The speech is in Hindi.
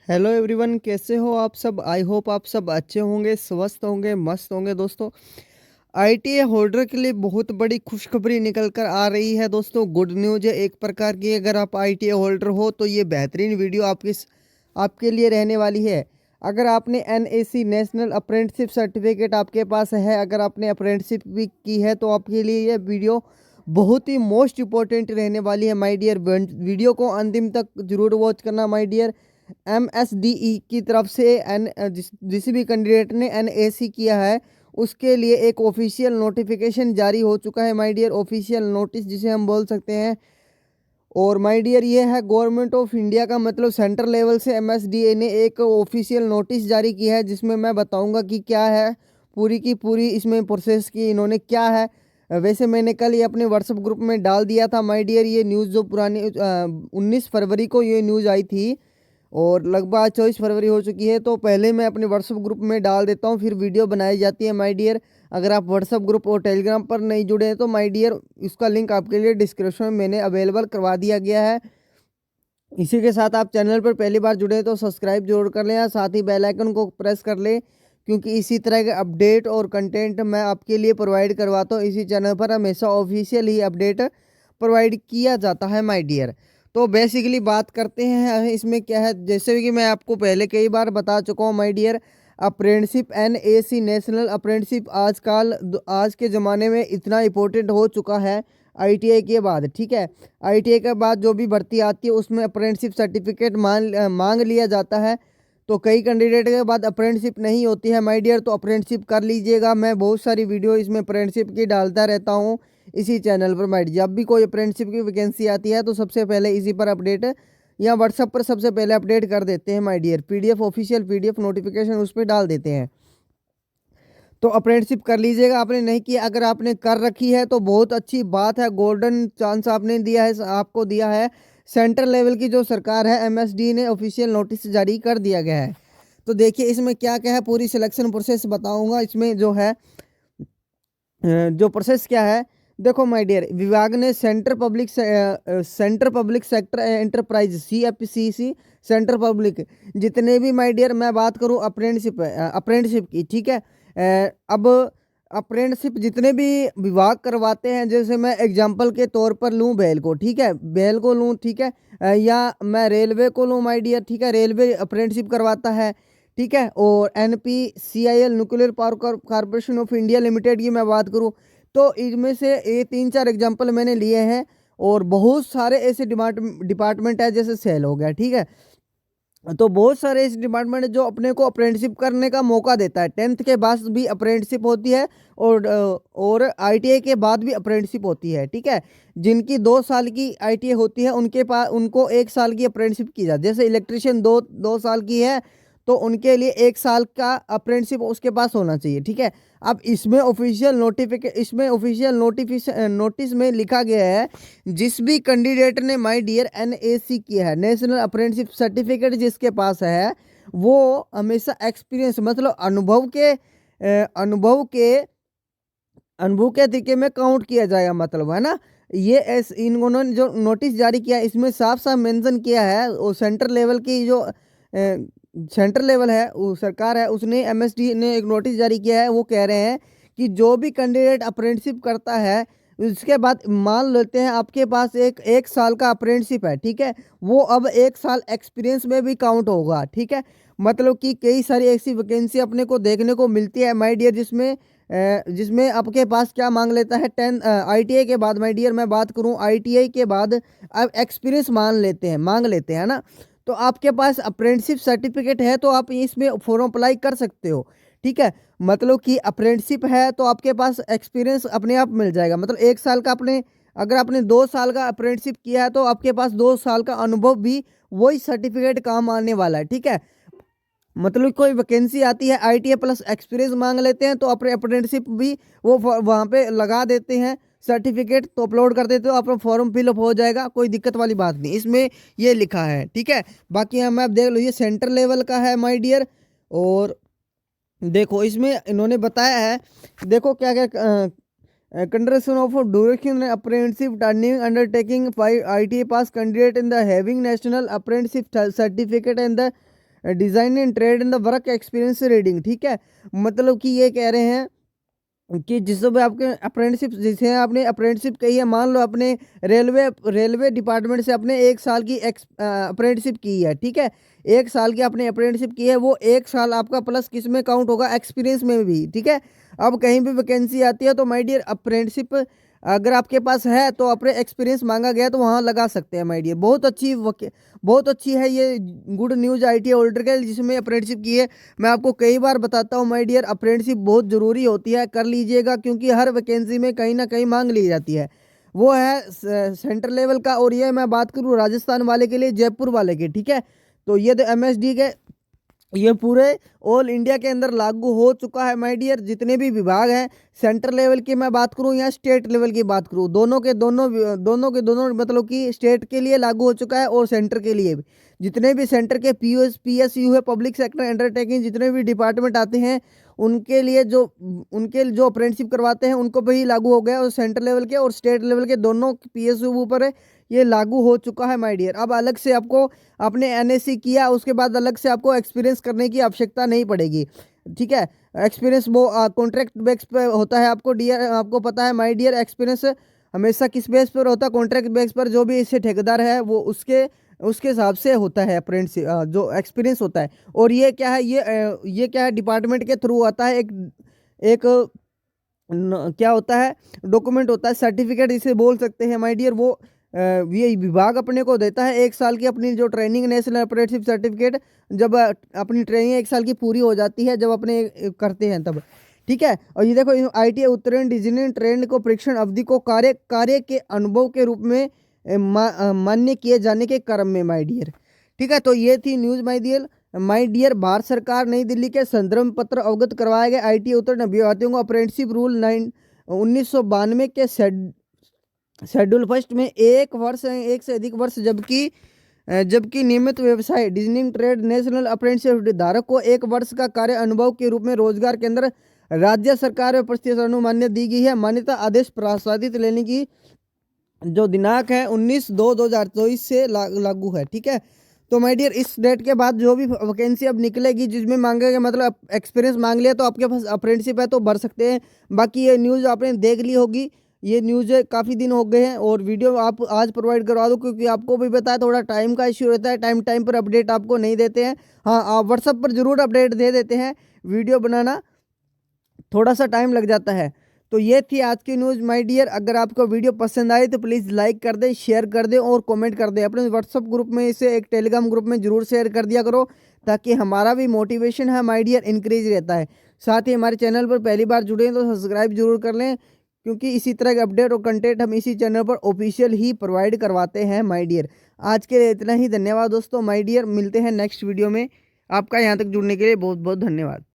हेलो एवरीवन, कैसे हो आप सब। आई होप आप सब अच्छे होंगे, स्वस्थ होंगे, मस्त होंगे। दोस्तों, आईटीए होल्डर के लिए बहुत बड़ी खुशखबरी निकल कर आ रही है। दोस्तों, गुड न्यूज है एक प्रकार की। अगर आप आईटीए होल्डर हो तो ये बेहतरीन वीडियो आपके लिए रहने वाली है। अगर आपने एनएसी नेशनल अप्रेंटिसशिप सर्टिफिकेट आपके पास है, अगर आपने अप्रेंटिसशिप भी की है, तो आपके लिए ये वीडियो बहुत ही मोस्ट इम्पोर्टेंट रहने वाली है माय डियर। वीडियो को अंतिम तक जरूर वॉच करना माय डियर। एमएसडीई की तरफ से जिस भी कैंडिडेट ने एनएसी किया है उसके लिए एक ऑफिशियल नोटिफिकेशन जारी हो चुका है माय डियर। ऑफिशियल नोटिस जिसे हम बोल सकते हैं। और माय डियर, ये है गवर्नमेंट ऑफ इंडिया का, मतलब सेंट्रल लेवल से एमएसडीए ने एक ऑफिशियल नोटिस जारी किया है, जिसमें मैं बताऊंगा कि क्या है पूरी की पूरी इसमें प्रोसेस की इन्होंने क्या है। वैसे मैंने कल ये अपने व्हाट्सएप ग्रुप में डाल दिया था माय डियर। ये न्यूज़ जो पुरानी 19 फरवरी को ये न्यूज़ आई थी और लगभग आज 24 फरवरी हो चुकी है। तो पहले मैं अपने व्हाट्सएप ग्रुप में डाल देता हूँ, फिर वीडियो बनाई जाती है माय डियर। अगर आप व्हाट्सएप ग्रुप और टेलीग्राम पर नहीं जुड़े हैं तो माय डियर, इसका लिंक आपके लिए डिस्क्रिप्शन में मैंने अवेलेबल करवा दिया गया है। इसी के साथ आप चैनल पर पहली बार जुड़े हैं तो सब्सक्राइब जरूर कर लें और साथ ही बेल आइकन को प्रेस कर लें, क्योंकि इसी तरह के अपडेट और कंटेंट मैं आपके लिए प्रोवाइड करवाता हूँ। इसी चैनल पर हमेशा ऑफिशियल ही अपडेट प्रोवाइड किया जाता है माय डियर। तो बेसिकली बात करते हैं इसमें क्या है। जैसे कि मैं आपको पहले कई बार बता चुका हूँ my dear, apprenticeship NAC national apprenticeship आज के ज़माने में इतना इम्पोर्टेंट हो चुका है आईटीआई के बाद। ठीक है, आईटीआई के बाद जो भी भर्ती आती है उसमें अप्रेंटिसशिप सर्टिफिकेट मांग लिया जाता है। तो कई कैंडिडेट के बाद अप्रेंटिसशिप नहीं होती है माय डियर, तो अप्रेंटिसशिप कर लीजिएगा। मैं बहुत सारी वीडियो इसमें अप्रेंटिसशिप की डालता रहता हूँ इसी चैनल पर माय डियर। जब भी कोई अप्रेंटिसशिप की वैकेंसी आती है तो सबसे पहले इसी पर अपडेट या व्हाट्सएप पर सबसे पहले अपडेट कर देते हैं my dear. PDF, official PDF notification उस पर डाल देते हैं। तो अप्रेंटिसशिप कर लीजिएगा। आपने नहीं किया, अगर आपने कर रखी है तो बहुत अच्छी बात है, गोल्डन चांस आपने दिया है, आपको दिया है। सेंट्रल लेवल की जो सरकार है एमएसडी ने ऑफिशियल नोटिस जारी कर दिया गया है। तो देखिए इसमें क्या क्या है, पूरी सिलेक्शन प्रोसेस बताऊंगा। इसमें जो है जो प्रोसेस क्या है, देखो माय डियर, विभाग ने सेंटर पब्लिक सेक्टर एंटरप्राइज सीएपसीसी सेंटर पब्लिक जितने भी माय डियर, मैं बात करूं अप्रेंटिसशिप की। ठीक है, अब अप्रेंटिसशिप जितने भी विभाग करवाते हैं, जैसे मैं एग्जांपल के तौर पर लूं बेल को, ठीक है, बेल को लूं, ठीक है, या मैं रेलवे को लूं माय डियर। ठीक है, रेलवे अप्रेंटिसशिप करवाता है। ठीक है, और NPCIL nuclear power corporation of India limited की मैं बात करूं तो इनमें से ये 3-4 एग्जांपल मैंने लिए हैं। और बहुत सारे ऐसे डिपार्टमेंट है, जैसे सेल हो गया। ठीक है, तो बहुत सारे ऐसे डिपार्टमेंट है जो अपने को अप्रेंटिसशिप करने का मौका देता है। 10th के बाद भी अप्रेंटिसशिप होती है और आईटीआई के बाद भी अप्रेंटिसशिप होती है। ठीक है, जिनकी 2 साल की आईटीआई होती है उनके पास उनको 1 साल की अप्रेंटिसशिप की जाती है। जैसे इलेक्ट्रिशियन दो साल की है तो उनके लिए 1 साल का अप्रेंटिसशिप उसके पास होना चाहिए। ठीक है, अब इसमें ऑफिशियल नोटिस में लिखा गया है, जिस भी कैंडिडेट ने माय डियर एनएसी किया है, नेशनल अप्रेंटिसशिप सर्टिफिकेट जिसके पास है, वो हमेशा एक्सपीरियंस, मतलब अनुभव के तरीके में काउंट किया जाएगा, मतलब है ना। ये इन्होंने जो नोटिस जारी किया इसमें साफ साफ मेंशन किया है। और सेंट्रल लेवल की जो सेंट्रल लेवल है, वो सरकार है, उसने एमएसडी ने एक नोटिस जारी किया है। वो कह रहे हैं कि जो भी कैंडिडेट अप्रेंटिसशिप करता है, उसके बाद मान लेते हैं आपके पास एक साल का अप्रेंटिसशिप है। ठीक है, वो अब 1 साल एक्सपीरियंस में भी काउंट होगा। ठीक है, मतलब कि कई सारी ऐसी वैकेंसी अपने को देखने को मिलती है माय डियर, जिसमें आपके पास क्या मांग लेता है, 10 आईटीआई के बाद माय डियर, मैं बात करूं आईटीआई के बाद अब एक्सपीरियंस मांग लेते हैं ना। तो आपके पास अप्रेंटिसशिप सर्टिफिकेट है तो आप इसमें फॉर्म अप्लाई कर सकते हो। ठीक है, मतलब कि अप्रेंटिसशिप है तो आपके पास एक्सपीरियंस अपने आप मिल जाएगा। मतलब 1 साल का अगर आपने 2 साल का अप्रेंटिसशिप किया है तो आपके पास 2 साल का अनुभव भी वही सर्टिफिकेट काम आने वाला है। ठीक है, मतलब कोई वैकेंसी आती है आईटीआई प्लस एक्सपीरियंस मांग लेते हैं, तो अपने अप्रेंटिसशिप भी वो वहाँ पे लगा देते हैं, सर्टिफिकेट तो अपलोड कर देते हो, अपना फॉर्म फिलअप हो जाएगा, कोई दिक्कत वाली बात नहीं, इसमें ये लिखा है। ठीक है, बाकी हम आप देख लो, ये सेंट्रल लेवल का है माय डियर। और देखो इसमें इन्होंने बताया है, देखो क्या क्या conduction of duration apprenticeship turning undertaking 5 ITI pass candidate in the having national apprenticeship certificate and the design in trade in the work experience reading. ठीक है, मतलब कि ये कह रहे हैं कि जिससे भी आपके अप्रेंटिसशिप, जैसे आपने अप्रेंटिसशिप कही है, मान लो आपने रेलवे रेलवे डिपार्टमेंट से आपने 1 साल की अप्रेंटिसशिप की है। ठीक है, 1 साल की आपने अप्रेंटिसशिप की है, वो 1 साल आपका प्लस किस में काउंट होगा, एक्सपीरियंस में भी। ठीक है, अब कहीं भी वैकेंसी आती है तो माय डियर अप्रेंटिसशिप अगर आपके पास है तो अपने एक्सपीरियंस मांगा गया तो वहाँ लगा सकते हैं माय डियर। बहुत अच्छी है ये गुड न्यूज़ आईटीआई होल्डर के लिए जिसमें अप्रेंटिसशिप की है। मैं आपको कई बार बताता हूँ माय डियर, अप्रेंटिसशिप बहुत ज़रूरी होती है, कर लीजिएगा, क्योंकि हर वैकेंसी में कहीं ना कहीं मांग ली जाती है। वो है सेंट्रल लेवल का, और ये मैं बात करूँ राजस्थान वाले के लिए, जयपुर वाले के। ठीक है, तो ये तो एमएसडी के ये पूरे ऑल इंडिया के अंदर लागू हो चुका है माय डियर। जितने भी विभाग हैं, सेंट्रल लेवल की मैं बात करूं या स्टेट लेवल की बात करूं, दोनों मतलब कि स्टेट के लिए लागू हो चुका है और सेंटर के लिए भी। जितने भी सेंटर के पीएसयू है, पब्लिक सेक्टर अंडरटेकिंग, जितने भी डिपार्टमेंट आते हैं उनके जो अप्रेंटिसशिप करवाते हैं उनको भी लागू हो गया, और सेंट्रल लेवल के और स्टेट लेवल के दोनों पीएसयू ऊपर है, ये लागू हो चुका है माय डियर। अब अलग से आपको, आपने एनएससी किया उसके बाद अलग से आपको एक्सपीरियंस करने की आवश्यकता नहीं पड़ेगी। ठीक है, एक्सपीरियंस वो कॉन्ट्रैक्ट बेस पे होता है। आपको पता है माय डियर, एक्सपीरियंस हमेशा किस बेस पर होता है, कॉन्ट्रैक्ट बेस पर। जो भी इससे ठेकेदार है वो उसके उसके हिसाब से होता है अप्रेंटिस जो एक्सपीरियंस होता है। और ये क्या है, ये क्या है, डिपार्टमेंट के थ्रू आता है, एक एक क्या होता है, डॉक्यूमेंट होता है, सर्टिफिकेट इसे बोल सकते हैं माय डियर। वो ये विभाग अपने को देता है 1 साल की अपनी जो ट्रेनिंग, नेशनल अप्रेंटिसशिप सर्टिफिकेट। जब अपनी ट्रेनिंग 1 साल की पूरी हो जाती है, जब अपने करते हैं तब। ठीक है, और ये देखो आईटीआई उत्तीर्ण डिजाइन ट्रेंड को परीक्षण अवधि को कार्य कार्य के अनुभव के रूप में मान्य किए जाने के क्रम में माय डियर। ठीक है, तो ये थी न्यूज़ माय डियर। भारत सरकार नई दिल्ली के संदर्भ पत्र अवगत करवाए गए आईटीआई उत्तीर्ण अभ्यर्थियों को अप्रेंटिसशिप रूल 1992 के शेड्यूल फर्स्ट में 1 वर्ष, 1 से अधिक वर्ष, जबकि नियमित व्यवसाय डिजनिंग ट्रेड नेशनल अप्रेंटिसशिप धारक को 1 वर्ष का कार्य अनुभव के रूप में रोजगार के अंदर राज्य सरकार में प्रतिशत अनुमान्य दी गई है। मान्यता आदेश प्रसारित लेने की जो दिनांक है 19/2/2024 से लागू है। ठीक है, तो माय डियर इस डेट के बाद जो भी वैकेंसी अब निकलेगी जिसमें मांगेगा, मतलब एक्सपीरियंस मांग लिया तो आपके पास अप्रेंटिसशिप है तो भर सकते हैं। बाकी ये न्यूज़ आपने देख ली होगी, ये न्यूज़ काफ़ी दिन हो गए हैं, और वीडियो आप आज प्रोवाइड करवा दो, क्योंकि आपको भी पता है थोड़ा टाइम का इश्यू रहता है, टाइम पर अपडेट आपको नहीं देते हैं। हाँ, आप व्हाट्सअप पर ज़रूर अपडेट दे देते हैं, वीडियो बनाना थोड़ा सा टाइम लग जाता है। तो ये थी आज की न्यूज़ माय डियर। अगर आपको वीडियो पसंद आई तो प्लीज़ लाइक कर दें, शेयर कर दें और कमेंट कर दें। अपने व्हाट्सअप ग्रुप में इसे एक टेलीग्राम ग्रुप में ज़रूर शेयर कर दिया करो, ताकि हमारा भी मोटिवेशन है माय डियर इंक्रीज रहता है। साथ ही हमारे चैनल पर पहली बार जुड़े हैं तो सब्सक्राइब जरूर कर लें, क्योंकि इसी तरह के अपडेट और कंटेंट हम इसी चैनल पर ऑफिशियल ही प्रोवाइड करवाते हैं माय डियर। आज के लिए इतना ही, धन्यवाद दोस्तों माय डियर। मिलते हैं नेक्स्ट वीडियो में। आपका यहाँ तक जुड़ने के लिए बहुत बहुत धन्यवाद।